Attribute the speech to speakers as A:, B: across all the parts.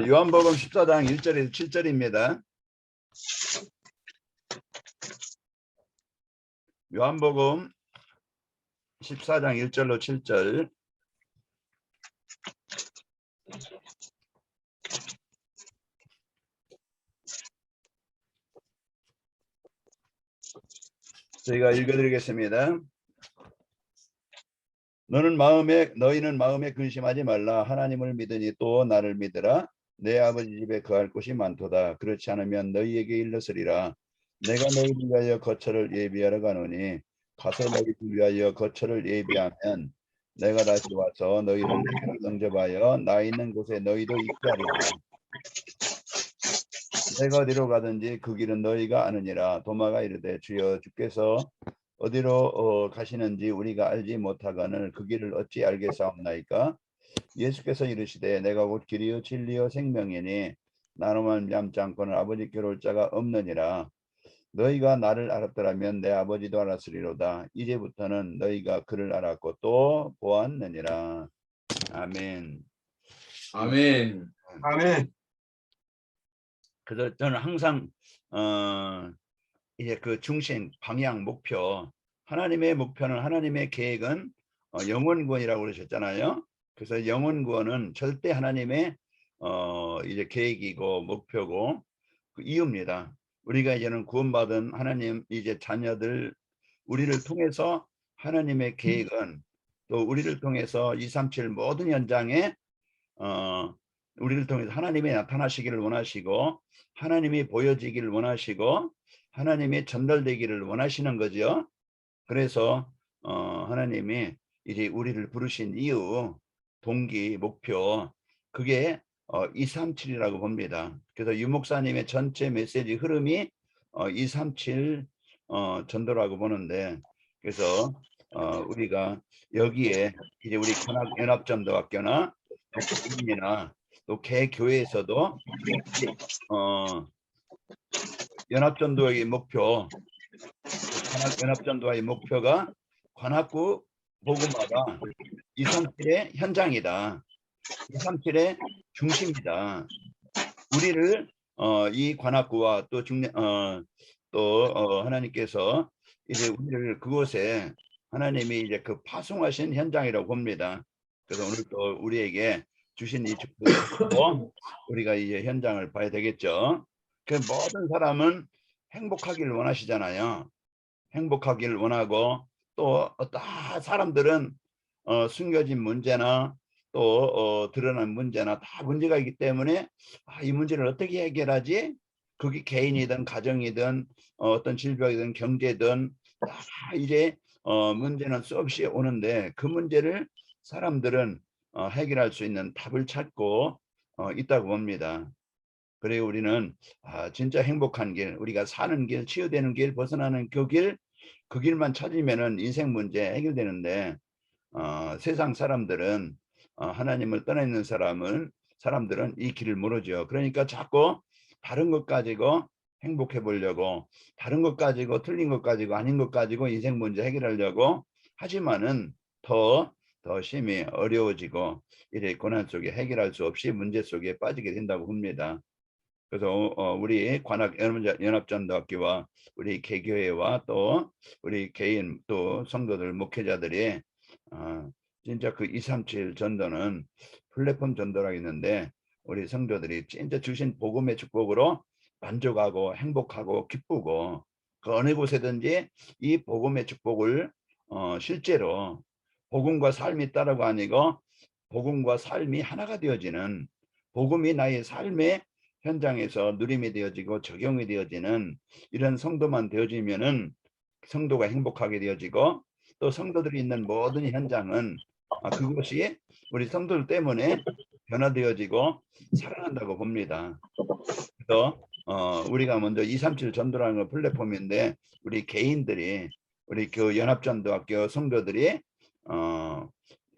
A: 요한복음 14장 1절에서 7절입니다. 요한복음 14장 1절로 7절. 저희가 읽어드리겠습니다. 너희는 마음에 근심하지 말라. 하나님을 믿으니 또 나를 믿으라. 내 아버지 집에 거할 곳이 많도다. 그렇지 않으면 너희에게 일렀으리라. 내가 너희를 위하여 거처를 예비하러 가노니 가서 너희를 위하여 거처를 예비하면 내가 다시 와서 너희를 내게로 영접하여 나 있는 곳에 너희도 있게 하리라. 내가 어디로 가든지 그 길은 너희가 아느니라. 도마가 이르되 주여 주께서 어디로 가시는지 우리가 알지 못하거늘 그 길을 어찌 알겠사옵나이까. 예수께서 이르시되 내가 곧 길이요 진리요 생명이니 나로 말미암지 않고는 아버지께로 올 자가 없느니라. 너희가 나를 알았더라면 내 아버지도 알았으리로다. 이제부터는 너희가 그를 알았고 또 보았느니라. 아멘.
B: 아멘.
C: 아멘.
A: 그래서 저는 항상 이제 그 중심, 방향, 목표, 하나님의 목표는, 하나님의 계획은 영원 구원이라고 그러셨잖아요. 그래서 영원 구원은 절대 하나님의 이제 계획이고 목표고 그 이유입니다. 우리가 이제는 구원받은 하나님 이제 자녀들, 우리를 통해서 하나님의 계획은 또 우리를 통해서 237 모든 현장에 우리를 통해서 하나님이 나타나시기를 원하시고 하나님이 보여지기를 원하시고 하나님이 전달되기를 원하시는 거죠. 그래서 하나님이 이제 우리를 부르신 이유, 동기, 목표, 그게 237이라고 봅니다. 그래서 유 목사님의 전체 메시지 흐름이 237 전도라고 보는데, 그래서 우리가 여기에 이제 우리 연합전도학교나 개인이나 또 개교회에서도 연합전도의 목표, 연합전도의 목표가 관악구 복음화가 237의 현장이다. 237의 중심이다. 우리를 이 관악구와 또 하나님께서 이제 우리를 그곳에 하나님이 이제 그 파송하신 현장이라고 봅니다. 그래서 오늘 또 우리에게 주신 이 축복으로 우리가 이제 현장을 봐야 되겠죠. 그 모든 사람은 행복하기를 원하시잖아요. 행복하기를 원하고 또 다 사람들은 숨겨진 문제나 또 드러난 문제나 다 문제가 있기 때문에 이 문제를 어떻게 해결하지? 그게 개인이든 가정이든 어떤 질병이든 경제든 다 이제 문제는 수없이 오는데 그 문제를 사람들은 해결할 수 있는 답을 찾고 있다고 봅니다. 그리고 우리는 진짜 행복한 길, 우리가 사는 길, 치유되는 길, 벗어나는 그 길만 찾으면은 인생 문제 해결되는데 세상 사람들은 하나님을 떠나 있는 사람들은 이 길을 모르죠. 그러니까 자꾸 다른 것 가지고 행복해 보려고, 다른 것 가지고 틀린 것 가지고 아닌 것 가지고 인생 문제 해결하려고 하지만은 더 심히 어려워지고 이래 고난 속에 해결할 수 없이 문제 속에 빠지게 된다고 봅니다. 그래서 우리 연합전도학교와 우리 개교회와 또 우리 개인 또 성도들 목회자들이 진짜 그 237 전도는 플랫폼 전도라고 있는데 우리 성도들이 진짜 주신 복음의 축복으로 만족하고 행복하고 기쁘고 그 어느 곳에든지 이 복음의 축복을 실제로 복음과 삶이 따르고 아니고 복음과 삶이 하나가 되어지는, 복음이 나의 삶의 현장에서 누림이 되어지고 적용이 되어지는 이런 성도만 되어지면은 성도가 행복하게 되어지고 또 성도들이 있는 모든 현장은 그것이 우리 성도들 때문에 변화되어지고 살아난다고 봅니다. 그래서 우리가 먼저 237 전도라는 건 플랫폼인데 우리 개인들이 우리 연합전도학교 성도들이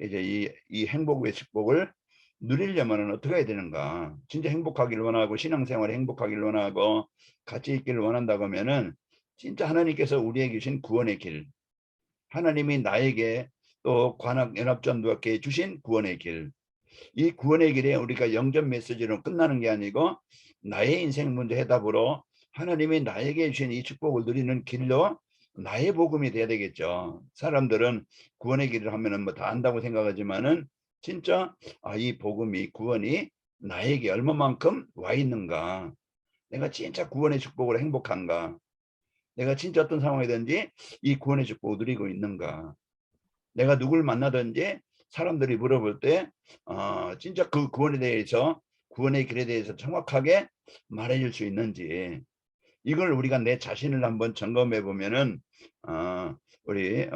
A: 이제 이 행복의 축복을 누리려면 어떻게 해야 되는가? 진짜 행복하기를 원하고 신앙생활에 행복하기를 원하고 같이 있기를 원한다고 하면은 진짜 하나님께서 우리에게 주신 구원의 길, 하나님이 나에게 또 관악연합전도학교에 주신 구원의 길, 이 구원의 길에 우리가 영접 메시지로 끝나는 게 아니고 나의 인생 문제 해답으로 하나님이 나에게 주신 이 축복을 누리는 길로 나의 복음이 돼야 되겠죠. 사람들은 구원의 길을 하면은 뭐 다 안다고 생각하지만은 진짜 이 복음이 구원이 나에게 얼마만큼 와 있는가, 내가 진짜 구원의 축복으로 행복한가, 내가 진짜 어떤 상황이든지 이 구원의 축복을 누리고 있는가, 내가 누굴 만나든지 사람들이 물어볼 때 진짜 그 구원에 대해서, 구원의 길에 대해서 정확하게 말해줄 수 있는지, 이걸 우리가 내 자신을 한번 점검해 보면은 우리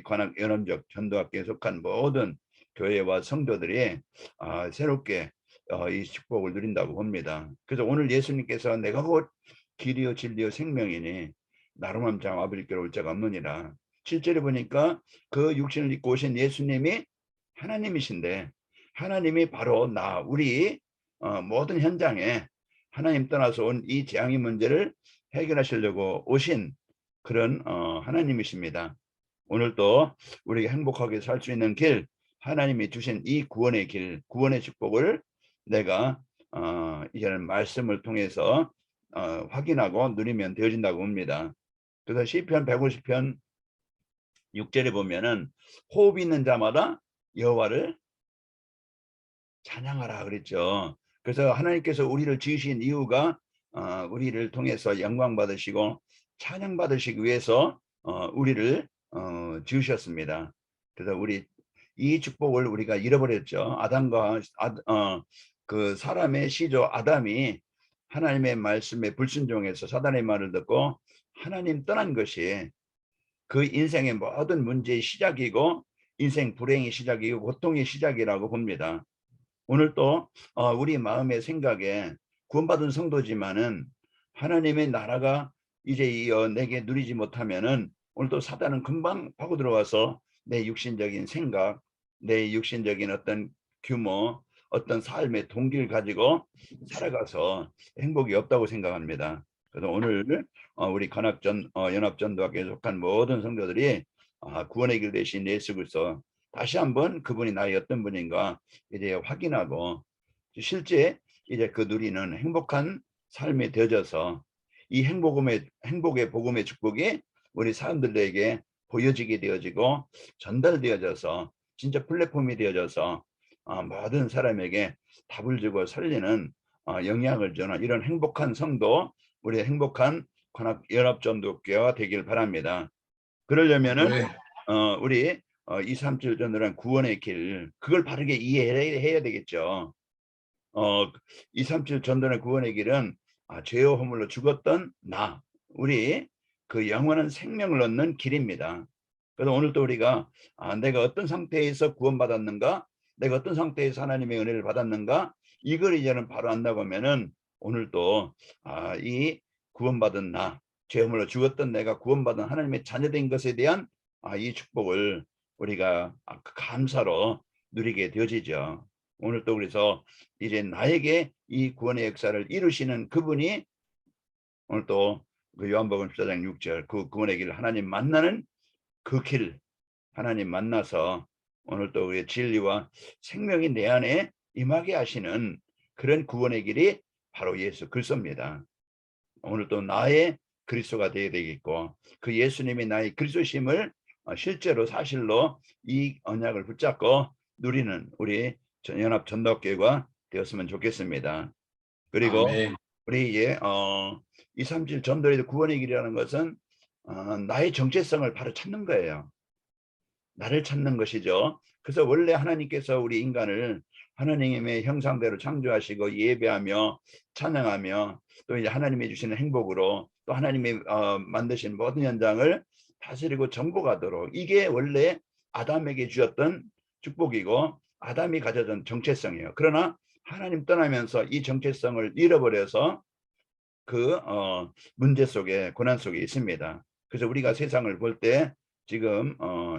A: 관악 연합적 전도학교에 속한 모든 교회와 성도들이 새롭게 이 축복을 누린다고 봅니다. 그래서 오늘 예수님께서 내가 곧 길이요 진리요 생명이니 나로 말미암아 아버지께로 올 자가 없느니라. 실제로 보니까 그 육신을 입고 오신 예수님이 하나님이신데, 하나님이 바로 우리 모든 현장에 하나님 떠나서 온 이 재앙의 문제를 해결하시려고 오신 그런 하나님이십니다. 오늘도 우리가 행복하게 살 수 있는 길, 하나님이 주신 이 구원의 길, 구원의 축복을 내가 이제는 말씀을 통해서 확인하고 누리면 되어진다고 봅니다. 그래서 시편 150편 6절에 보면은 호흡 있는 자마다 여호와를 찬양하라 그랬죠. 그래서 하나님께서 우리를 지으신 이유가 우리를 통해서 영광 받으시고 찬양 받으시기 위해서 우리를 지으셨습니다. 그래서 우리 이 축복을 우리가 잃어버렸죠. 아담과 그 사람의 시조 아담이 하나님의 말씀에 불순종해서 사단의 말을 듣고 하나님 떠난 것이 그 인생의 모든 문제의 시작이고 인생 불행의 시작이고 고통의 시작이라고 봅니다. 오늘 또 우리 마음의 생각에 구원받은 성도지만은 하나님의 나라가 이제 내게 누리지 못하면은 오늘 또 사단은 금방 파고 들어와서 내 육신적인 생각, 내 육신적인 어떤 규모, 어떤 삶의 동기를 가지고 살아가서 행복이 없다고 생각합니다. 그래서 오늘 우리 연합전도학교에 속한 모든 성도들이 구원의 길 대신 예수 그리스도 다시 한번 그분이 나의 어떤 분인가 이제 확인하고 실제 이제 그 누리는 행복한 삶이 되어져서 이 행복의 복음의 축복이 우리 사람들에게 보여지게 되어지고 전달되어져서 진짜 플랫폼이 되어져서 모든 사람에게 답을 주고 살리는 영향을 주는 이런 행복한 성도, 우리 행복한 연합전도교회가 되길 바랍니다. 그러려면은
B: 네.
A: 우리 237 전도란 구원의 길, 그걸 바르게 이해해야 되겠죠. 237 전도의 구원의 길은 죄와 허물로 죽었던 우리 그 영원한 생명을 얻는 길입니다. 그래서 오늘 또 우리가 내가 어떤 상태에서 구원받았는가, 내가 어떤 상태에서 하나님의 은혜를 받았는가, 이걸 이제는 바로 안다고 하면은 오늘 또 이 구원받은 죄 허물로 죽었던 내가 구원받은 하나님의 자녀된 것에 대한 이 축복을 우리가 감사로 누리게 되어지죠. 오늘 또 그래서 이제 나에게 이 구원의 역사를 이루시는 그분이 오늘 또 그 요한복음 14장 6절 그 구원의 길, 하나님 만나는 그 길, 하나님 만나서 오늘 또 우리의 진리와 생명이 내 안에 임하게 하시는 그런 구원의 길이 바로 예수 그리스도입니다. 오늘 또 나의 그리스도가 되어야 되겠고 그 예수님이 나의 그리스도심을 실제로 사실로 이 언약을 붙잡고 누리는 우리 연합 전도교회가 되었으면 좋겠습니다. 그리고
B: 아멘.
A: 우리 이제 237 전도의 구원의 길이라는 것은 나의 정체성을 바로 찾는 거예요. 나를 찾는 것이죠. 그래서 원래 하나님께서 우리 인간을 하나님의 형상대로 창조하시고 예배하며 찬양하며 또 이제 하나님이 주시는 행복으로 또 하나님이 만드신 모든 현장을 다스리고 정복하도록, 이게 원래 아담에게 주었던 축복이고 아담이 가져던 정체성이에요. 그러나 하나님 떠나면서 이 정체성을 잃어버려서 그 문제 속에, 고난 속에 있습니다. 그래서 우리가 세상을 볼 때 지금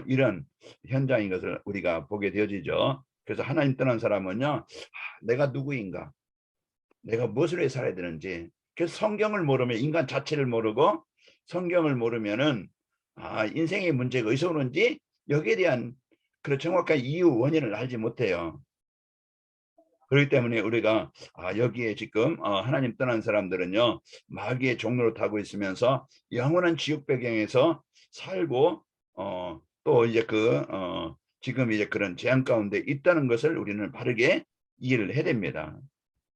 A: 이런 현장인 것을 우리가 보게 되어지죠. 그래서 하나님 떠난 사람은요, 내가 누구인가, 내가 무엇을 위해 살아야 되는지, 그래서 성경을 모르면, 인간 자체를 모르고 성경을 모르면은 인생의 문제가 어디서 오는지 여기에 대한 그 정확한 이유 원인을 알지 못해요. 그렇기 때문에 우리가 여기에 지금 하나님 떠난 사람들은요 마귀의 종로로 타고 있으면서 영원한 지옥 배경에서 살고 또 이제 지금 이제 그런 재앙 가운데 있다는 것을 우리는 바르게 이해를 해야 됩니다.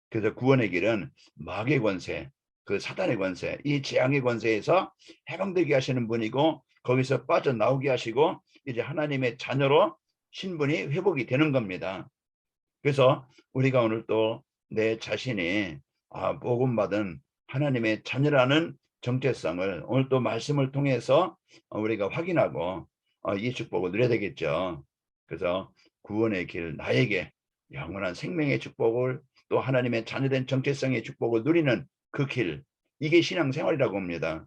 A: 그래서 구원의 길은 마귀의 권세, 그 사단의 권세, 이 재앙의 권세에서 해방되게 하시는 분이고 거기서 빠져나오게 하시고 이제 하나님의 자녀로 신분이 회복이 되는 겁니다. 그래서 우리가 오늘 또 내 자신이 복음 받은 하나님의 자녀라는 정체성을 오늘 또 말씀을 통해서 우리가 확인하고 이 축복을 누려야 되겠죠. 그래서 구원의 길, 나에게 영원한 생명의 축복을 또 하나님의 자녀된 정체성의 축복을 누리는 그 길, 이게 신앙생활이라고 합니다.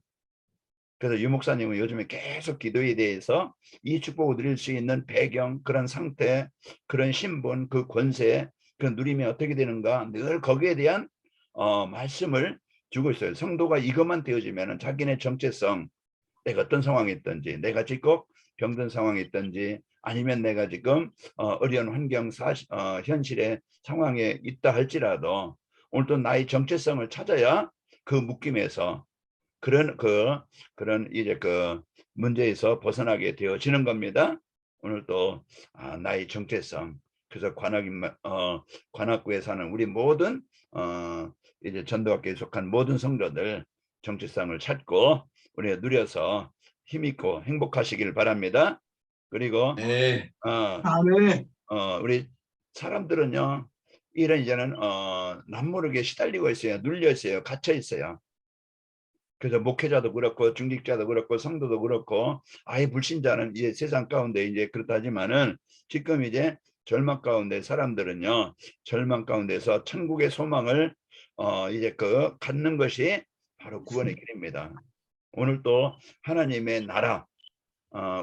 A: 그래서 유 목사님은 요즘에 계속 기도에 대해서 이 축복을 누릴 수 있는 배경, 그런 상태, 그런 신분, 그 권세, 그 누림이 어떻게 되는가 늘 거기에 대한 말씀을 주고 있어요. 성도가 이것만 되어지면 자기네 정체성, 내가 어떤 상황에 있든지, 내가 지금 병든 상황에 있든지, 아니면 내가 지금 어려운 환경, 현실의 상황에 있다 할지라도 오늘 또 나의 정체성을 찾아야 그 묶임에서 그런 이제 문제에서 벗어나게 되어지는 겁니다. 오늘 또 나의 정체성, 그래서 관악구에 사는 우리 모든 이제 전도학교에 속한 모든 성도들 정체성을 찾고 우리가 누려서 힘있고 행복하시길 바랍니다. 그리고
B: 네.
C: 아멘.
A: 우리 사람들은요 이런 이제는 남모르게 시달리고 있어요. 눌려 있어요. 갇혀 있어요. 그래서 목회자도 그렇고 중직자도 그렇고 성도도 그렇고 아예 불신자는 이제 세상 가운데 이제 그렇다지만은 지금 이제 절망 가운데 사람들은요 절망 가운데서 천국의 소망을 이제 갖는 것이 바로 구원의 길입니다. 오늘 또 하나님의 나라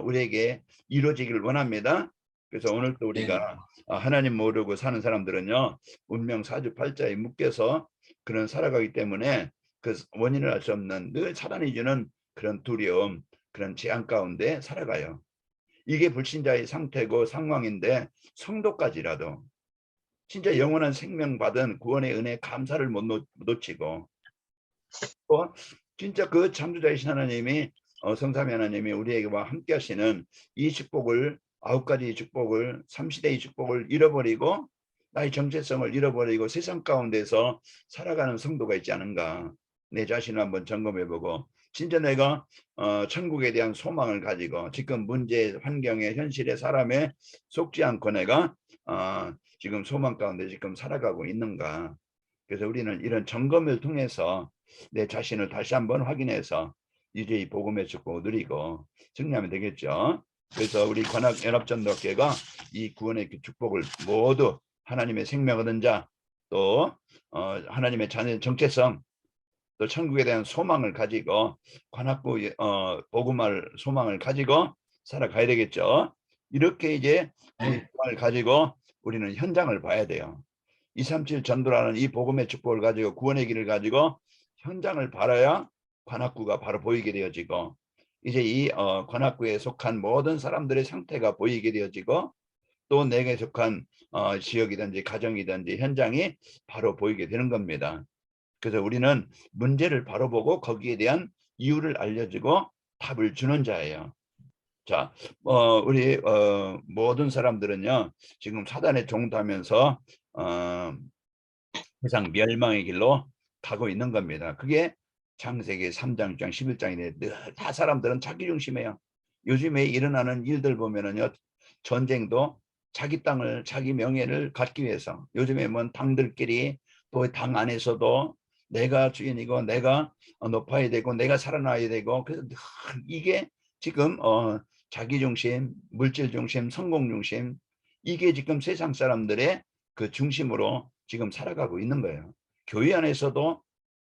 A: 우리에게 이루어지기를 원합니다. 그래서 오늘 또
B: 네.
A: 우리가 하나님 모르고 사는 사람들은요 운명 사주팔자에 묶여서 그런 살아가기 때문에 그 원인을 알 수 없는 늘 사단이 주는 그런 두려움, 그런 재앙 가운데 살아가요. 이게 불신자의 상태고 상황인데 성도까지라도 진짜 영원한 생명 받은 구원의 은혜 감사를 못 놓치고 또 진짜 그 창조자이신 하나님이 성삼위 하나님이 우리에게와 함께 하시는 이 축복을 9가지 축복을 3시대의 축복을 잃어버리고 나의 정체성을 잃어버리고 세상 가운데서 살아가는 성도가 있지 않은가. 내 자신을 한번 점검해보고 진짜 내가 천국에 대한 소망을 가지고 지금 문제, 환경에, 현실에, 사람에 속지 않고 내가 지금 소망 가운데 지금 살아가고 있는가. 그래서 우리는 이런 점검을 통해서 내 자신을 다시 한번 확인해서 이제 이 복음의 축복을 누리고 승리하면 되겠죠. 그래서 우리 관악연합전도교회가 이 구원의 축복을 모두 하나님의 생명 얻은 자, 또 하나님의 자녀의 정체성, 또 천국에 대한 소망을 가지고 관악구 복음할 소망을 가지고 살아가야 되겠죠. 이렇게 이제 이 소망을 가지고 우리는 현장을 봐야 돼요. 237 전도라는 이 복음의 축복을 가지고 구원의 길을 가지고 현장을 바라야 관악구가 바로 보이게 되어지고 이제 이 관악구에 속한 모든 사람들의 상태가 보이게 되어지고 또 내게 속한 지역이든지 가정이든지 현장이 바로 보이게 되는 겁니다. 그래서 우리는 문제를 바로 보고 거기에 대한 이유를 알려주고 답을 주는 자예요. 자, 우리 모든 사람들은요 지금 사단의 종도하면서 세상 멸망의 길로 가고 있는 겁니다. 그게 창세기 3장, 6장, 11장인데 늘 다 사람들은 자기 중심이에요. 요즘에 일어나는 일들 보면은요 전쟁도 자기 땅을 자기 명예를 갖기 위해서 요즘에 뭔 당들끼리 또 당 안에서도 내가 주인이고 내가 높아야 되고 내가 살아나야 되고 그래서 늘 이게 지금 자기 중심, 물질 중심, 성공 중심 이게 지금 세상 사람들의 그 중심으로 지금 살아가고 있는 거예요. 교회 안에서도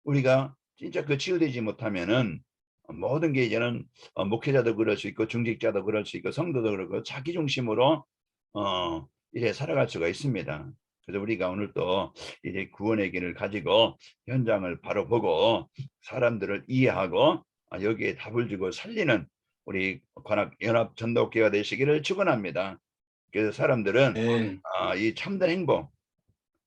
A: 우리가 진짜 치유되지 못하면은 모든 게 이제는 목회자도 그럴 수 있고 중직자도 그럴 수 있고 성도도 그렇고 자기 중심으로 이제 살아갈 수가 있습니다. 그래서 우리가 오늘 또 이제 구원의 길을 가지고 현장을 바로 보고 사람들을 이해하고 여기에 답을 주고 살리는 우리 관악연합 전도교회가 되시기를 축원합니다. 그래서 사람들은
B: 네.
A: 이 참된 행복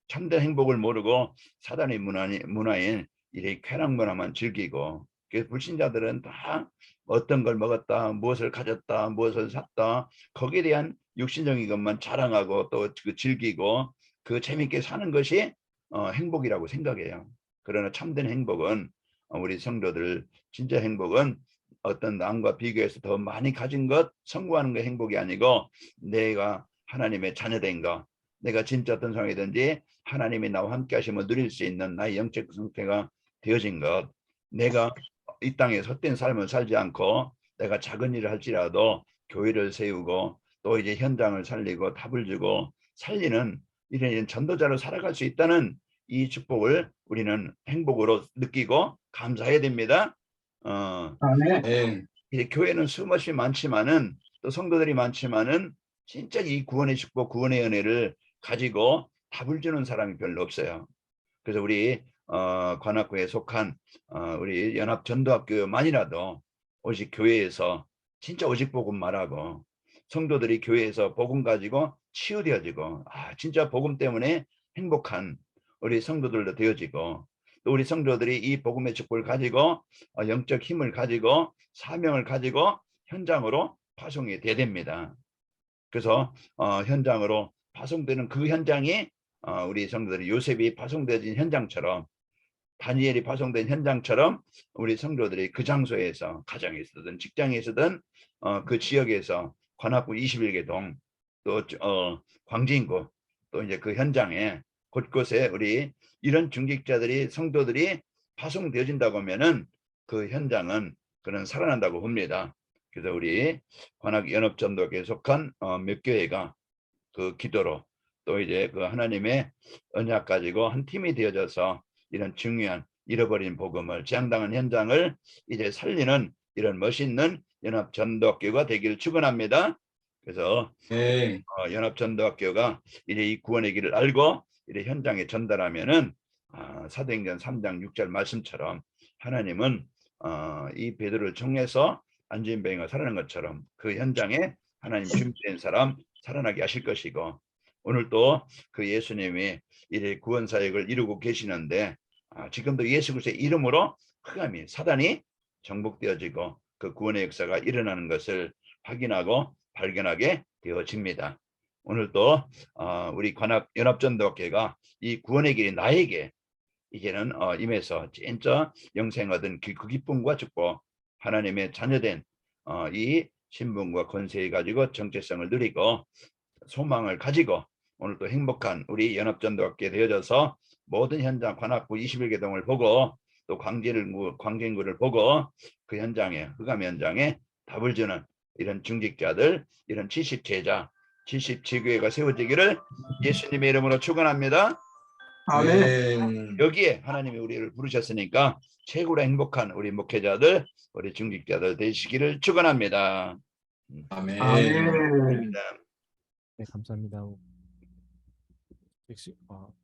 A: 참된 행복을 모르고 사단의 문화인 이 쾌락 문화만 즐기고, 그래서 불신자들은 다 어떤 걸 먹었다, 무엇을 가졌다, 무엇을 샀다, 거기에 대한 육신적인 것만 자랑하고 또 그 즐기고 그 재밌게 사는 것이 행복이라고 생각해요. 그러나 참된 행복은 우리 성도들 진짜 행복은 어떤 남과 비교해서 더 많이 가진 것, 성공하는 게 행복이 아니고 내가 하나님의 자녀된 것, 내가 진짜 어떤 상황이든지 하나님이 나와 함께 하시면 누릴 수 있는 나의 영적 상태가 되어진 것, 내가 이 땅에 헛된 삶을 살지 않고 내가 작은 일을 할지라도 교회를 세우고 또 이제 현장을 살리고 답을 주고 살리는 이런 전도자로 살아갈 수 있다는 이 축복을 우리는 행복으로 느끼고 감사해야 됩니다.
B: 아멘.
A: 이제 교회는 수없이 많지만은 또 성도들이 많지만은 진짜 이 구원의 축복, 구원의 은혜를 가지고 답을 주는 사람이 별로 없어요. 그래서 우리 관악구에 속한 우리 연합전도학교만이라도 오직 교회에서 진짜 오직 복음 말하고 성도들이 교회에서 복음 가지고 치유되어지고 진짜 복음 때문에 행복한 우리 성도들도 되어지고, 또 우리 성도들이 이 복음의 축복을 가지고 영적 힘을 가지고 사명을 가지고 현장으로 파송이 돼야 됩니다. 그래서 현장으로 파송되는 그 현장이 우리 성도들이 요셉이 파송되어진 현장처럼, 다니엘이 파송된 현장처럼 우리 성도들이 그 장소에서 가정에서든 직장에서든 그 지역에서 관악구 21개동 또 광진구 또 이제 그 현장에 곳곳에 우리 이런 중직자들이 성도들이 파송되어진다고 하면은 그 현장은 그는 살아난다고 봅니다. 그래서 우리 관악 연합전도교에 속한 몇 교회가 그 기도로 또 이제 그 하나님의 언약 가지고 한 팀이 되어져서 이런 중요한 잃어버린 복음을 지향당한 현장을 이제 살리는 이런 멋있는 연합전도학교가 되기를 축원합니다. 그래서
B: 네.
A: 연합전도학교가 이제 이 구원의 길을 알고 이제 현장에 전달하면은 사도행전 3장 6절 말씀처럼 하나님은 이 베드로를 통해서 안진뱅이가 살아난 것처럼 그 현장에 하나님 준비된 사람 살아나게 하실 것이고, 오늘 또 그 예수님이 이제 구원 사역을 이루고 계시는데 지금도 예수 그리스도의 이름으로 흑암이 사단이 정복되어지고 그 구원의 역사가 일어나는 것을 확인하고 발견하게 되어집니다. 오늘 또 우리 관악 연합전도교회가 이 구원의 길이 나에게 이제는 임해서 진짜 영생 얻은 그 기쁨과 축복, 하나님의 자녀된 이 신분과 권세를 가지고 정체성을 누리고 소망을 가지고 오늘 또 행복한 우리 연합전도학교에 되어져서 모든 현장 관악구 21개동을 보고 또 광진구를 보고 그 현장에 흑암 현장에 답을 주는 이런 중직자들, 이런 70제자 70지교회가 세워지기를 예수님의 이름으로 축원합니다.
B: 아멘.
A: 여기에 하나님이 우리를 부르셨으니까 최고로 행복한 우리 목회자들, 우리 중직자들 되시기를 축원합니다.
B: 아멘.
C: 네, 감사합니다.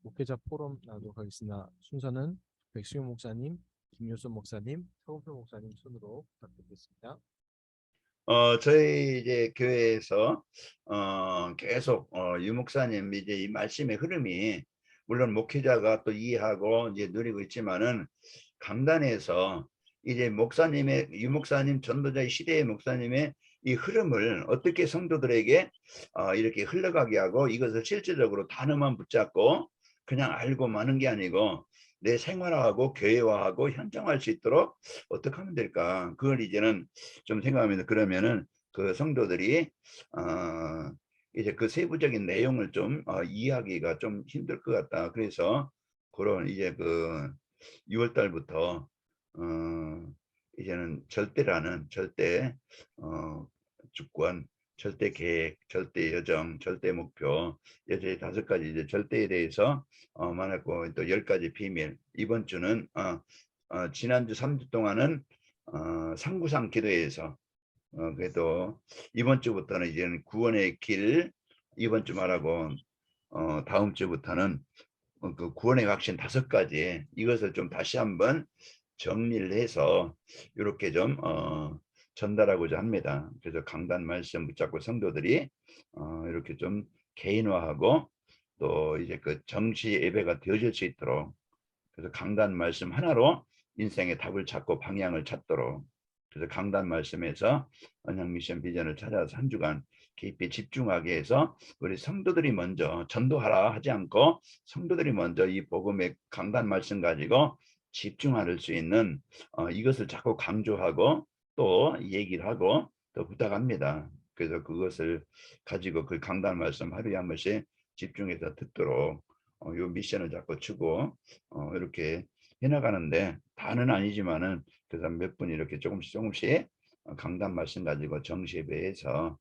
C: 목회자 포럼 나도록 하겠습니다. 순서는 백수용 목사님, 김효수 목사님, 서은표 목사님 순으로 부탁드리겠습니다.
A: 저희 이제 교회에서 계속 유 목사님 이제 이 말씀의 흐름이 물론 목회자가 또 이해하고 이제 누리고 있지만은 강단에서 이제 목사님의 유 목사님 전도자의 시대의 목사님의 이 흐름을 어떻게 성도들에게 이렇게 흘러가게 하고 이것을 실질적으로 단어만 붙잡고 그냥 알고 마는 게 아니고 내 생활화하고 교회화하고 현장화할 수 있도록 어떻게 하면 될까, 그걸 이제는 좀 생각하면서, 그러면은 그 성도들이 이제 그 세부적인 내용을 좀 이해하기가 좀 힘들 것 같다. 그래서 그런 이제 그 6월 달부터 이제는 절대라는 절대 주권, 절대 계획, 절대 여정, 절대 목표, 여전히 5가지 이제 절대에 대해서 말했고 또 10가지 비밀. 이번 주는 지난주 3주 동안은 상구상 기도에서 그래도 이번 주부터는 이제는 구원의 길, 이번 주 말하고 다음 주부터는 그 구원의 확신 5가지, 이것을 좀 다시 한번 정리를 해서 이렇게 좀 전달하고자 합니다. 그래서 강단 말씀 붙잡고 성도들이 이렇게 좀 개인화하고 또 이제 그 정시 예배가 되어질 수 있도록, 그래서 강단 말씀 하나로 인생의 답을 찾고 방향을 찾도록, 그래서 강단 말씀에서 언약 미션 비전을 찾아서 한 주간 깊이 집중하게 해서 우리 성도들이 먼저 전도하라 하지 않고 성도들이 먼저 이 복음의 강단 말씀 가지고 집중할 수 있는 이것을 자꾸 강조하고 또 얘기를 하고 또 부탁합니다. 그래서 그것을 가지고 그 강단 말씀 하루에 한 번씩 집중해서 듣도록 요 미션을 자꾸 주고 이렇게 해나가는데, 다는 아니지만은 그래서 몇 분 이렇게 조금씩 강단 말씀 가지고 정시예배에서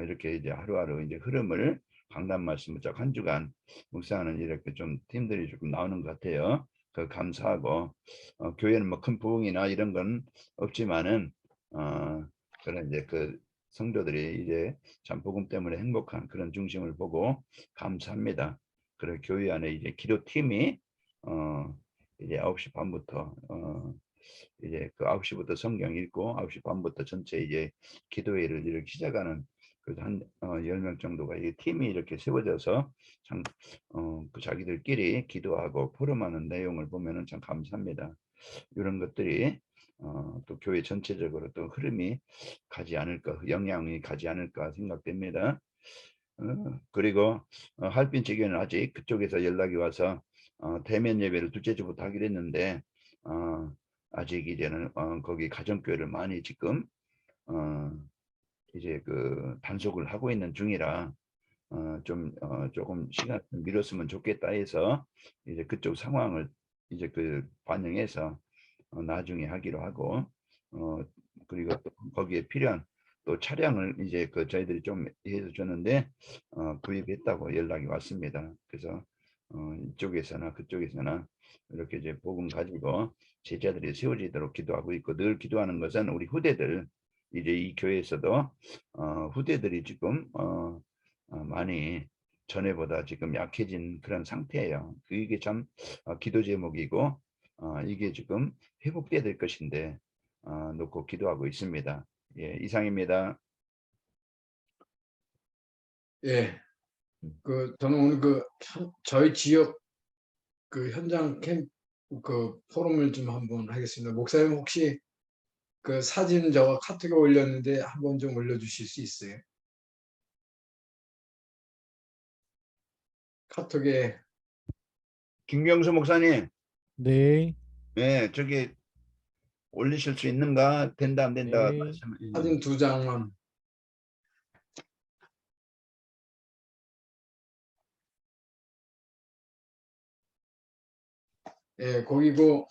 A: 이렇게 이제 하루하루 이제 흐름을 강단 말씀을 쫙 한 주간 묵상하는 이렇게 좀 팀들이 조금 나오는 것 같아요. 그 감사하고 교회는 뭐 큰 부흥이나 이런 건 없지만은 그런 이제 그 성도들이 이제 참 복음 때문에 행복한 그런 중심을 보고 감사합니다. 그리고 교회 안에 이제 기도팀이 이제 9시 반부터 이제 그 9시부터 성경 읽고 9시 반부터 전체 이제 기도회를 이렇게 시작하는, 그래서 한 10명 정도가 이 팀이 이렇게 세워져서 참 그 자기들끼리 기도하고 포럼하는 내용을 보면은 참 감사합니다. 이런 것들이 또 교회 전체적으로 또 흐름이 가지 않을까, 영향이 가지 않을까 생각됩니다. 그리고 할빈 지교는 아직 그쪽에서 연락이 와서 대면 예배를 둘째 주부터 하기로 했는데 아직 이제는 거기 가정교회를 많이 지금 이제 그 단속을 하고 있는 중이라 조금 시간 미뤘으면 좋겠다 해서 이제 그쪽 상황을 이제 그 반영해서 나중에 하기로 하고, 그리고 또 거기에 필요한 또 차량을 이제 그 저희들이 좀 해서 줬는데 구입했다고 연락이 왔습니다. 그래서 이쪽에서나 그쪽에서나 이렇게 이제 복음 가지고 제자들이 세워지도록 기도하고 있고, 늘 기도하는 것은 우리 후대들, 이제 이 교회에서도 후대들이 지금 많이 전에보다 지금 약해진 그런 상태예요. 이게 참 기도 제목이고 이게 지금 회복돼야 될 것인데 놓고 기도하고 있습니다. 예, 이상입니다.
B: 예, 저는 오늘 저희 지역 그 현장 캠 그 포럼을 좀 한번 하겠습니다. 목사님 혹시 그 사진 저 카톡에 올렸는데 한번 좀 올려주실 수 있어요? 카톡에.
A: 김경수 목사님,
C: 네.
A: 예, 저기 올리실 수 있는가? 된다 안 된다
C: 네.
A: 말씀.
B: 사진 2장만. 예, 거기고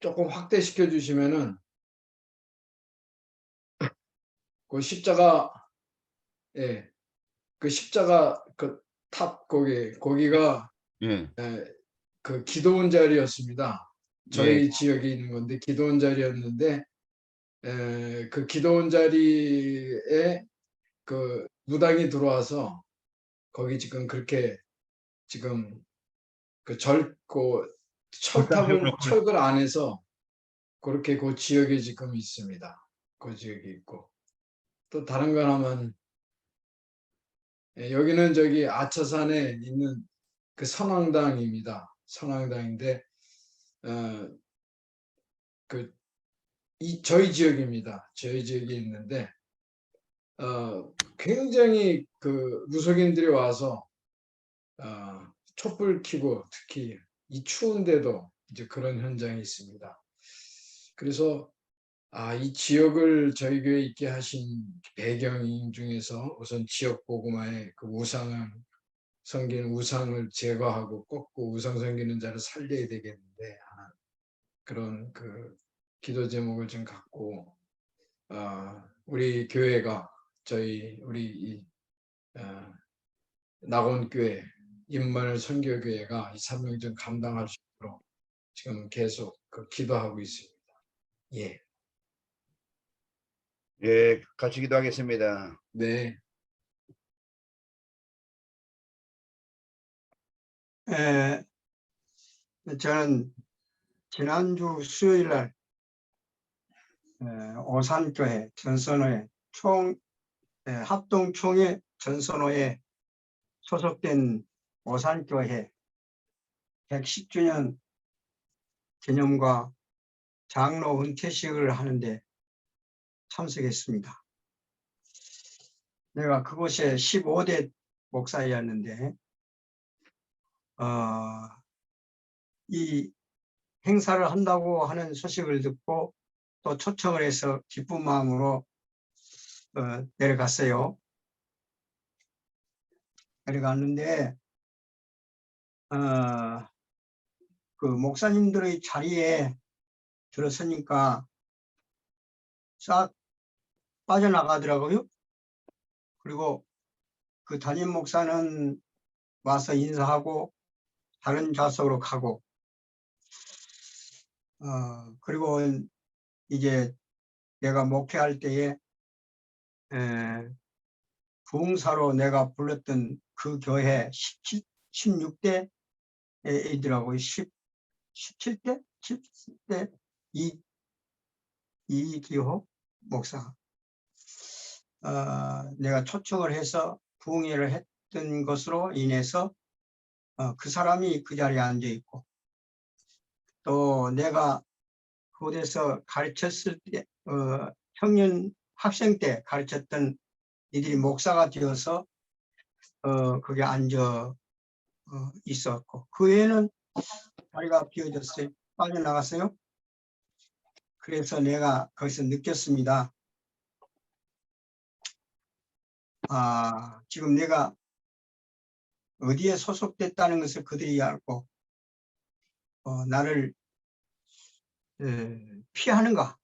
B: 조금 확대시켜 주시면은 그 십자가, 예, 그 십자가 그 탑 거기가
A: 예,
B: 그 기도원 자리였습니다.
A: 예,
B: 저희 지역에 있는 건데 기도원 자리였는데 그 기도원 자리에 그 무당이 들어와서 거기 지금 그렇게 지금 그 철근 안에서 그렇게 그 지역에 지금 있습니다. 그 지역에 있고 또 다른 거 하면 여기는 저기 아차산에 있는 그 선왕당입니다. 선왕당인데 저희 지역입니다. 저희 지역에 있는데 굉장히 그 무속인들이 와서 촛불 켜고 특히 이 추운데도 이제 그런 현장이 있습니다. 그래서 이 지역을 저희 교회에 있게 하신 배경 중에서 우선 지역 복음화의 그 우상을 섬기는 우상을 제거하고 꺾고 우상 섬기는 자를 살려야 되겠는데 하는 그런 그 기도 제목을 좀 갖고 우리 교회가 우리 낙원교회 임마늘 선교교회가 이 사명을 좀 감당할 수 있도록 지금 계속 기도하고 있습니다. 예,
A: 예, 같이 기도하겠습니다.
B: 네,
D: 저는 지난주 수요일 날 오산교회 전선호회 합동총회 전선호에 소속된 오산교회 110주년 기념과 장로 은퇴식을 하는데 참석했습니다. 내가 그곳에 15대 목사였는데 이 행사를 한다고 하는 소식을 듣고 또 초청을 해서 기쁜 마음으로 내려갔어요. 내려갔는데 그 목사님들의 자리에 들어서니까 싹 빠져나가더라고요. 그리고 그 담임 목사는 와서 인사하고 다른 좌석으로 가고 그리고 이제 내가 목회할 때에 부흥사로 내가 불렀던 그 교회 16대 애들하고 17대? 17대 이기호 목사 내가 초청을 해서 부흥회를 했던 것으로 인해서 그 사람이 그 자리에 앉아 있고 또 내가 그곳에서 가르쳤을 때 청년 학생 때 가르쳤던 이들이 목사가 되어서 거기 앉아 있었고 그 외에는 자리가 비어졌어요. 빠져나갔어요. 그래서 내가 거기서 느꼈습니다. 지금 내가 어디에 소속됐다는 것을 그들이 알고 나를 피하는가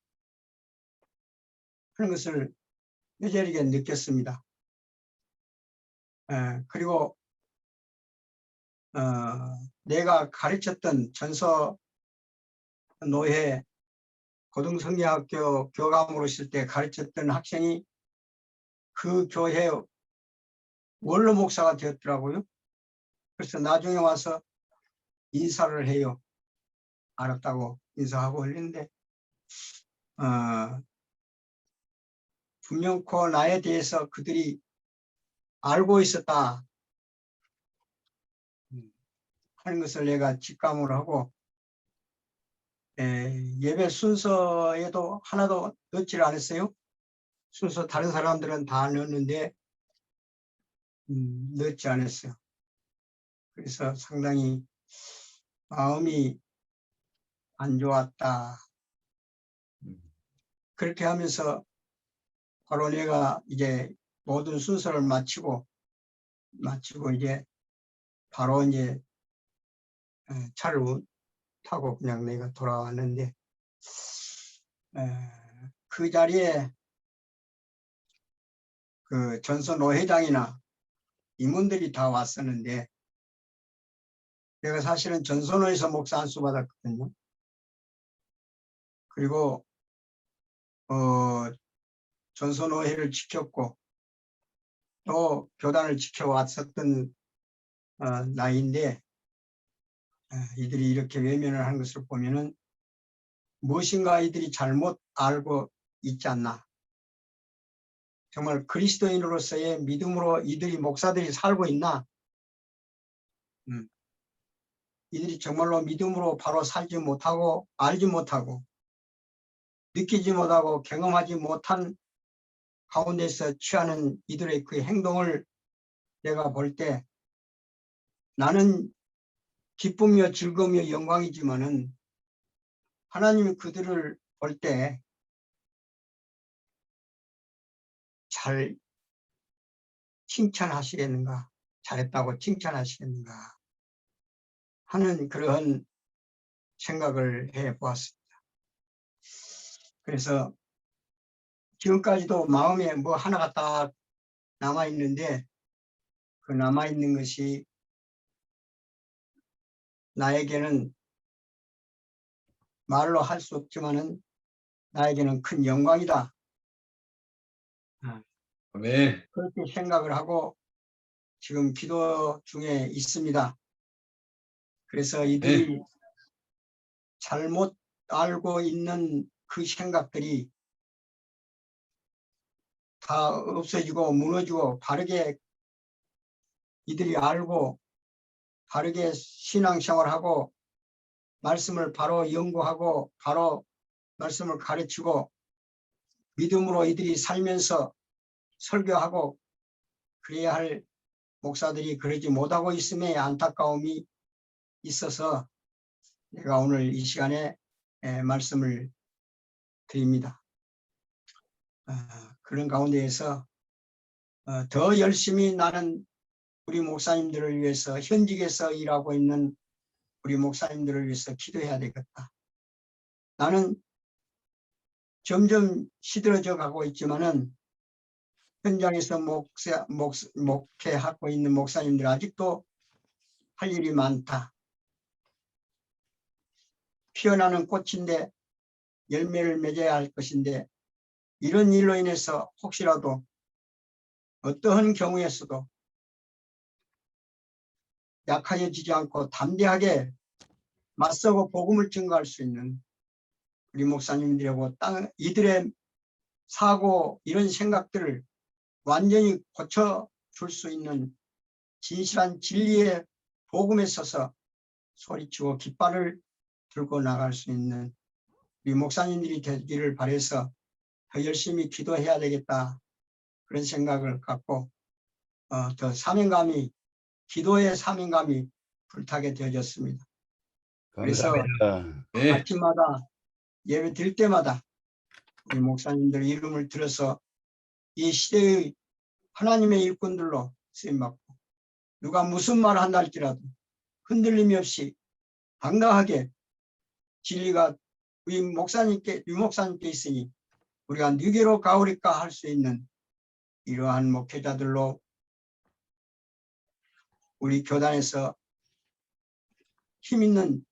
D: 하는 것을 뼈저리게 느꼈습니다. 그리고 내가 가르쳤던 전서 노회 고등성리학교 교감으로 있을 때 가르쳤던 학생이 그 교회 원로 목사가 되었더라고요. 그래서 나중에 와서 인사를 해요. 알았다고 인사하고 했는데 분명코 나에 대해서 그들이 알고 있었다 하는 것을 내가 직감을 하고 예배 순서에도 하나도 넣지를 않았어요. 순서 다른 사람들은 다 넣었는데 넣지 않았어요. 그래서 상당히 마음이 안 좋았다. 그렇게 하면서 바로 내가 이제 모든 순서를 마치고 이제 바로 이제 차를 타고 그냥 내가 돌아왔는데 그 자리에 그 전선 회장이나 임원들이 다 왔었는데 내가 사실은 전선호에서 목사 안수 받았거든요. 그리고 전선호회를 지켰고 또 교단을 지켜왔었던 나이인데 이들이 이렇게 외면을 한 것을 보면은 무엇인가 이들이 잘못 알고 있지 않나. 정말 그리스도인으로서의 믿음으로 이들이 목사들이 살고 있나. 이들이 정말로 믿음으로 바로 살지 못하고 알지 못하고 느끼지 못하고 경험하지 못한 가운데서 취하는 이들의 그 행동을 내가 볼 때 나는 기쁨이요 즐거움이요 영광이지만은 하나님이 그들을 볼 때 잘 칭찬하시겠는가, 잘했다고 칭찬하시겠는가 하는 그런 생각을 해보았습니다. 그래서 지금까지도 마음에 뭐 하나가 딱 남아있는데 그 남아있는 것이 나에게는 말로 할 수 없지만은 나에게는 큰 영광이다.
B: 아멘.
D: 그렇게 생각을 하고 지금 기도 중에 있습니다. 그래서 이들이 잘못 알고 있는 그 생각들이 다 없어지고 무너지고 바르게 이들이 알고 바르게 신앙생활하고 말씀을 바로 연구하고 바로 말씀을 가르치고 믿음으로 이들이 살면서 설교하고 그래야 할 목사들이 그러지 못하고 있음에 안타까움이 있어서 내가 오늘 이 시간에 말씀을 드립니다. 그런 가운데에서 더 열심히 나는 우리 목사님들을 위해서 현직에서 일하고 있는 우리 목사님들을 위해서 기도해야 되겠다. 나는 점점 시들어져 가고 있지만은 현장에서 목회하고 있는 목사님들 아직도 할 일이 많다. 피어나는 꽃인데 열매를 맺어야 할 것인데 이런 일로 인해서 혹시라도 어떠한 경우에서도 약해지지 않고 담대하게 맞서고 복음을 증거할 수 있는 우리 목사님들하고 이들의 사고 이런 생각들을 완전히 고쳐줄 수 있는 진실한 진리의 복음에 서서 소리치고 깃발을 들고 나갈 수 있는 우리 목사님들이 되기를 바라서 더 열심히 기도해야 되겠다 그런 생각을 갖고 더 사명감이 기도의 사명감이 불타게 되어졌습니다. 그래서
A: 감사합니다.
B: 네.
D: 아침마다 예배 드릴 때마다 우리 목사님들 이름을 들어서 이 시대의 하나님의 일꾼들로 쓰임받고 누가 무슨 말을 한다 할지라도 흔들림이 없이 당당하게 진리가 우리 목사님께 유목사님께 있으니 우리가 누게로 가오리까 할 수 있는 이러한 목회자들로 우리 교단에서 힘 있는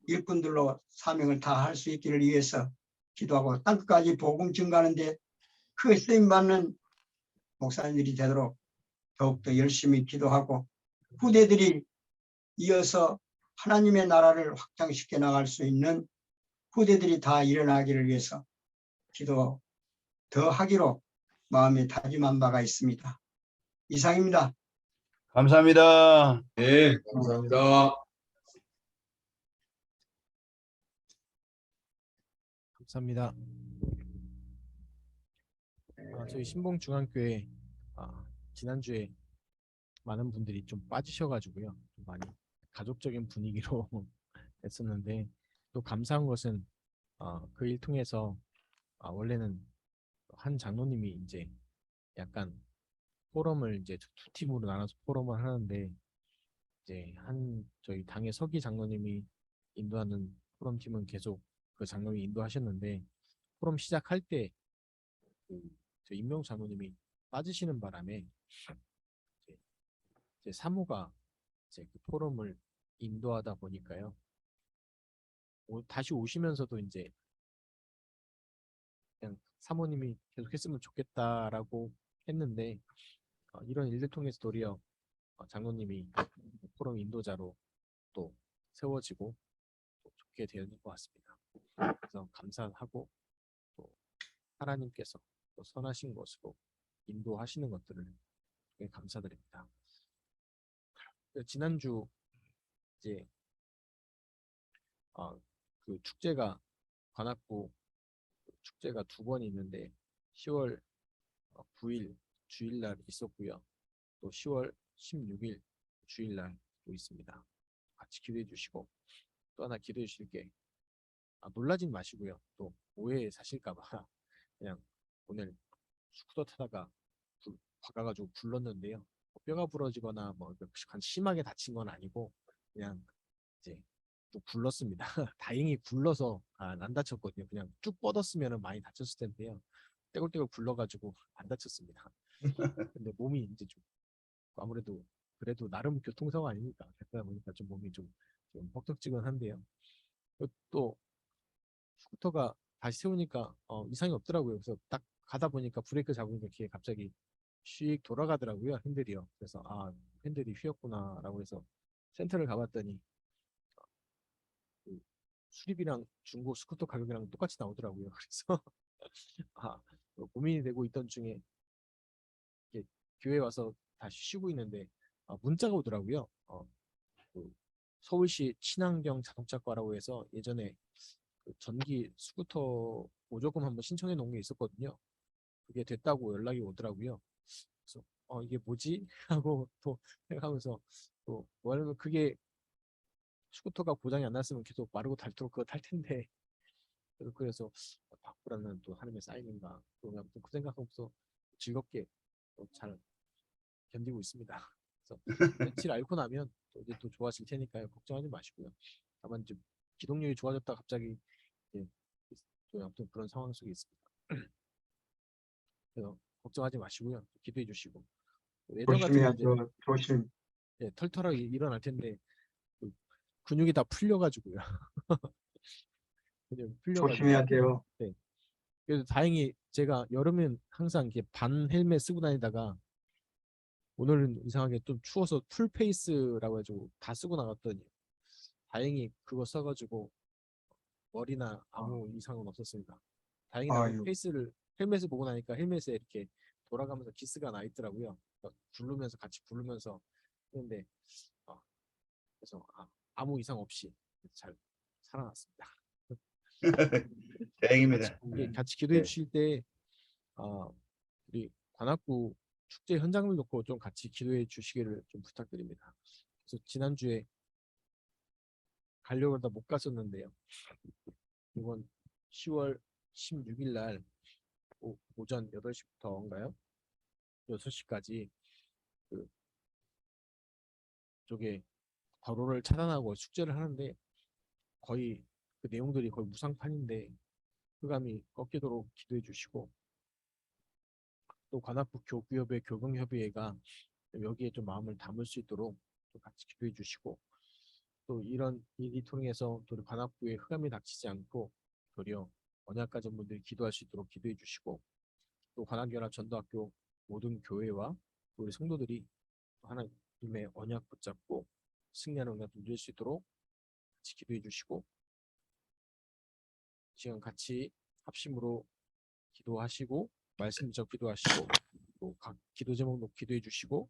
D: 일꾼들로 사명을 다할 수 있기를 위해서 기도하고 땅끝까지 복음 증가하는데 크게 쓰임받는 목사님들이 되도록 더욱더 열심히 기도하고 후대들이 이어서 하나님의 나라를 확장시켜 나갈 수 있는 후대들이 다 일어나기를 위해서 기도 더 하기로 마음에 다짐한 바가 있습니다. 이상입니다.
A: 감사합니다.
B: 네, 감사합니다.
C: 감사합니다. 저희 신봉중앙교회 지난주에 많은 분들이 좀 빠지셔가지고요. 좀 많이 가족적인 분위기로 했었는데 또 감사한 것은 그 일 통해서 원래는 한 장로님이 이제 약간 포럼을 이제 두 팀으로 나눠서 포럼을 하는데 이제 저희 당의 서기 장로님이 인도하는 포럼 팀은 계속 그 장로님이 인도하셨는데 포럼 시작할 때 저 임명수 장로님이 빠지시는 바람에 이제 사모가 이제 그 포럼을 인도하다 보니까요. 다시 오시면서도 이제 그냥 사모님이 계속 했으면 좋겠다라고 했는데 이런 일들 통해서 도리어 장로님이 포럼 인도자로 또 세워지고 또 좋게 되는 것 같습니다. 그래서 감사하고 또 하나님께서 또 선하신 것으로 인도하시는 것들을 되게 감사드립니다. 지난주 이제 그 축제가 관악구 축제가 2번 있는데 10월 9일 주일날 있었고요. 또 10월 16일 주일날 또 있습니다. 같이 기도해 주시고 또 하나 기도해 주실 게 놀라진 마시고요. 또 오해 사실까봐 그냥 오늘 스쿠터 타다가 박아가지고 굴렀는데요. 뼈가 부러지거나 뭐 심하게 다친 건 아니고 그냥 이제 좀 굴렀습니다. 다행히 굴러서 안 다쳤거든요. 그냥 쭉 뻗었으면 많이 다쳤을 텐데요. 떼굴떼굴 굴러가지고 안 다쳤습니다. 근데 몸이 이제 좀 아무래도 그래도 나름 교통사고 아닙니까? 그러다 보니까 좀 몸이 좀 뻑적지근한데요. 또 스쿠터가 다시 세우니까 이상이 없더라고요. 그래서 딱 가다 보니까 브레이크 잡으니까 뒤에 갑자기 휙 돌아가더라고요. 핸들이요. 그래서 핸들이 휘었구나라고 해서 센터를 가봤더니 그 수리비랑 중고 스쿠터 가격이랑 똑같이 나오더라고요. 그래서 고민이 되고 있던 중에 교회 와서 다시 쉬고 있는데 문자가 오더라고요. 그 서울시 친환경 자동차과라고 해서 예전에 그 전기 스쿠터 보조금 한번 신청해 놓은 게 있었거든요. 그게 됐다고 연락이 오더라고요. 그래서 이게 뭐지? 하고 또 생각하면서 또 뭐냐면 그게 스쿠터가 고장이 안 났으면 계속 마르고 닳도록 그거 탈 텐데 그래서 바꾸라는 또 하나님의 사인인가 또 아무튼 그 생각하면서 즐겁게 또 잘 견디고 있습니다. 그래서 며칠 앓고 나면 또 이제 또 좋아질 테니까요. 걱정하지 마시고요. 다만 좀 기동력이 좋아졌다 갑자기 이제 또 아무튼 그런 상황 속에 있습니다. 그래서 걱정하지 마시고요. 기도해 주시고 예전 같으면 이제
D: 조심해야죠. 조심.
C: 털털하게 일어날 텐데 그 근육이 다 풀려가지고요. 근육 풀려가지고
D: 조심해야 돼요.
C: 네. 그래도 다행히 제가 여름엔 항상 이렇게 반 헬멧 쓰고 다니다가 오늘은 이상하게 좀 추워서 풀 페이스라고 해가지고 다 쓰고 나갔더니 다행히 그거 써가지고 머리나 아무 이상은 없었습니다. 다행히 나는
D: 아유.
C: 헬멧을 보고 나니까 헬멧에 이렇게 돌아가면서 기스가 나 있더라고요. 그러니까 같이 부르면서 했는데 그래서 아무 이상 없이 잘 살아났습니다.
A: 다행입니다.
C: 같이 기도해
A: 네.
C: 주실 때 우리 관악구 축제 현장을 놓고 좀 같이 기도해 주시기를 좀 부탁드립니다. 그래서 지난주에 가려고 하다 못 갔었는데요. 이번 10월 16일 날 오전 8시부터인가요? 6시까지 그 쪽에 도로를 차단하고 축제를 하는데 거의 그 내용들이 거의 무상판인데 흑암이 꺾이도록 기도해 주시고 또 관악구 교구협회 교경협의회가 여기에 좀 마음을 담을 수 있도록 또 같이 기도해 주시고 또 이런 일이 통해서 또 우리 관악구에 흑암이 닥치지 않고 도리어 언약 가진 분들이 기도할 수 있도록 기도해 주시고 또 관악연합 전도학교 모든 교회와 또 우리 성도들이 하나님의 언약 붙잡고 승리하는 은혜가 누릴 수 있도록 같이 기도해 주시고 지금 같이 합심으로 기도하시고 말씀 적 기도하시고 또 각 기도 제목도 기도해 주시고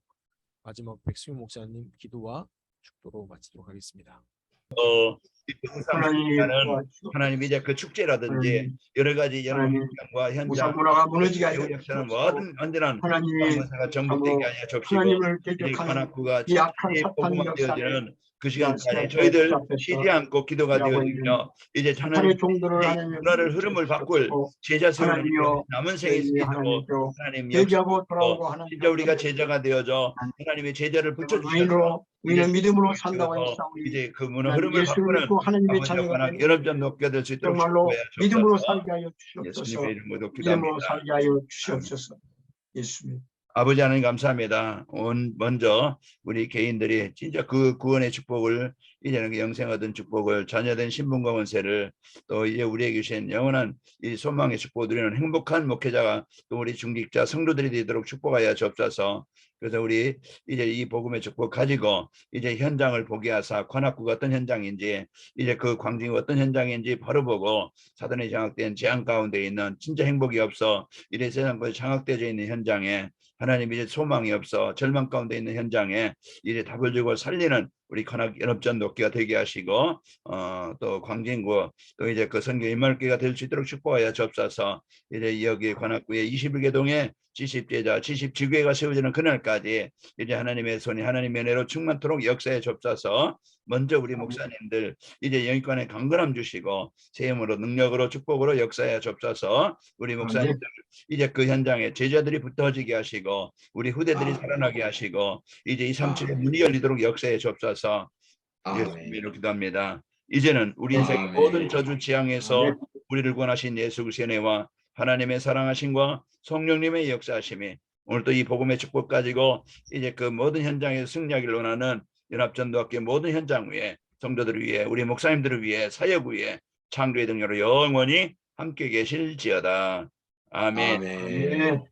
C: 마지막 백승윤 목사님 기도와 축도로 마치도록 하겠습니다.
D: 하나님
A: 는 하나님 이제 그 축제라든지
D: 하나님,
A: 여러 가지 여러
D: 하나님,
A: 현장과 현장
D: 무사문화가 무너지게
A: 역사는
D: 하시옵소서.
A: 뭐든 언제나
D: 하나님이
A: 사가 정복되게
D: 참으로
A: 하여 접시고
D: 하나님을
A: 이
D: 대적하는
A: 관악구가
D: 이 악한
A: 진실이
D: 사탄 역사를
A: 복음화되어지는 그
D: 귀한
A: 시간까지
D: 시간 동안 주
A: 저희들
D: 앞에서
A: 쉬지 않고 기도가
D: 일하고 있는
A: 되어지며 이제
D: 사탄의 종들을
A: 이제
D: 하나님
A: 문화를 흐름을 바꿀
D: 주시옵시고
A: 제자 세우는
D: 하나님이여
A: 남은 생에
D: 저희
A: 있도록
D: 하나님께로
A: 하나님
D: 회개하고 돌아오고
A: 역사하시고
D: 하나님
A: 진짜 우리가
D: 영접하시고
A: 제자가 되어져 하나님의 제자를 붙여주셔서 이제
D: 우리는 믿음으로 산다고 했사오니
A: 이제 그 문화
D: 하나님
A: 흐름을
D: 예수를
A: 바꾸는
D: 믿고 하나님의
A: 아버지와
D: 자녀가
A: 관악
D: 되는
A: 연합전 높여들 수 있도록
D: 정말로
A: 축복하여
D: 믿음으로
A: 주옵소서.
D: 살게 하여 주시옵소서.
A: 예수님의 이름으로
D: 믿음으로
A: 기도합니다.
D: 살게 하여
A: 아멘.
D: 주시옵소서. 예수님.
A: 아버지 하나님 감사합니다. 먼저 우리 개인들이 진짜 그 구원의 축복을 이제는 영생 얻은 축복을 자녀된 신분과 권세를 또 이제 우리에게 주신 영원한 이 소망의 축복을 누리는 행복한 목회자가 또 우리 중직자 성도들이 되도록 축복하여 주옵소서. 그래서 우리 이제 이 복음의 축복 가지고 이제 현장을 보게 하사 관악구가 어떤 현장인지 이제 그 광진이 어떤 현장인지 바로 보고 사단의 장악된 재앙 가운데 있는 진짜 행복이 없어 이래 세상 곳에 장악되어져 있는 현장에 하나님 이제 소망이 없어 절망 가운데 있는 현장에 이제 답을 주고 살리는 우리 관악 연합전 높이가 되게 하시고 또 광진구 또 이제 그 선교 임할기가 될 수 있도록 축복하여 주옵소서. 이제 여기 관악구의 21개동에 70제자 70지교회가 세워지는 그날까지 이제 하나님의 손이 하나님의 은혜로 충만토록 역사에 주옵소서. 먼저 우리 목사님들 이제 영육간에 강건함 주시고 세임으로 능력으로 축복으로 역사에 주옵소서. 우리 목사님들 이제 그 현장에 제자들이 붙어지게 하시고 우리 후대들이 살아나게 하시고 이제 237의 문이 열리도록 역사에 주옵소서. 예수님으로 기도합니다. 이제는 우리 인생의 모든 저주 지향에서 우리를 구원하신 예수 그리스도의 은혜와 하나님의 사랑하심과 성령님의 역사하심이 오늘 또 이 복음의 축복 가지고 이제 그 모든 현장에서 승리하기를 원하는 연합전도학교 모든 현장 위에 성도들을 위해 우리 목사님들을 위해 사역 위에 창조의 등료로 영원히 함께 계실지어다. 아멘.
D: 아멘.